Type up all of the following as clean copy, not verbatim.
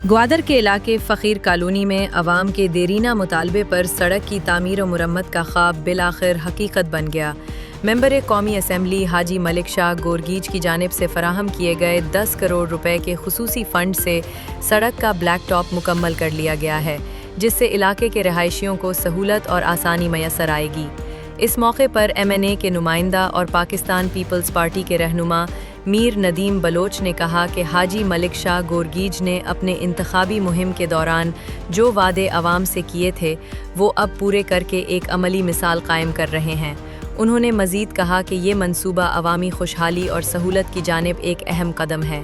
ग्वादर के इलाके फ़कीर कॉलोनी में अवाम के देरीना मुतालबे पर सड़क की तामीर और मुरम्मत का ख्वाब बिलाखिर हकीकत बन गया। मेंबर कौमी असम्बली हाजी मलिक शाह गोरगीज की जानिब से फराहम किए गए 10 करोड़ रुपए के खुसूसी फ़ंड से सड़क का ब्लैक टॉप मुकम्मल कर लिया गया है, जिससे इलाके के रहायशियों को सहूलत और आसानी मैसर आएगी। इस मौके पर MNA के नुमाइंदा और पाकिस्तान पीपल्स पार्टी के रहनुमा मीर नदीम बलोच ने कहा कि हाजी मलिक शाह गोरगीज ने अपने इंतखाबी मुहिम के दौरान जो वादे अवाम से किए थे वो अब पूरे करके एक अमली मिसाल कायम कर रहे हैं। उन्होंने मज़ीद कहा कि ये मंसूबा अवामी खुशहाली और सहूलत की जानिब एक अहम कदम है।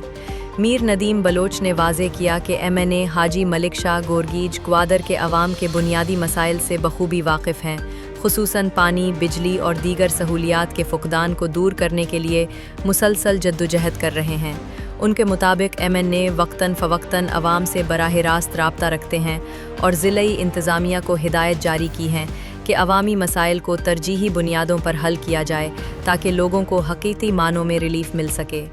मीर नदीम बलोच ने वाज़े किया कि MNA हाजी मलिक शाह गोरगीज ग्वादर के अवाम के बुनियादी मसाइल से बखूबी वाकिफ़ हैं, खुसूसन पानी, बिजली और दीगर सहूलियात के फुकदान को दूर करने के लिए मुसलसल जद्दोजहद कर रहे हैं। उनके मुताबिक MNA वक्तन फ़वक्तन अवाम से बराह रास्त राब्ता रखते हैं और ज़िलई इंतज़ामिया को हिदायत जारी की हैं कि अवामी मसाइल को तरजीही बुनियादों पर हल किया जाए ताकि लोगों को हकीकी मानों में रिलीफ मिल सके।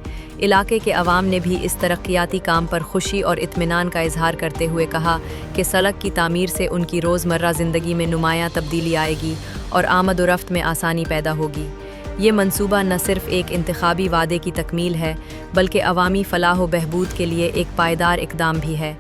इलाके के अवाम ने भी इस तरक्याती काम पर खुशी और इत्मीनान का इजहार करते हुए कहा कि सड़क की तामीर से उनकी रोज़मर्रा ज़िंदगी में नुमायाँ तब्दीली आएगी और आमद व रफ्त में आसानी पैदा होगी। ये मंसूबा न सिर्फ एक इंतखाबी वादे की तकमील है बल्कि अवामी फ़लाह व बहबूद के लिए एक पायदार इक़दाम भी है।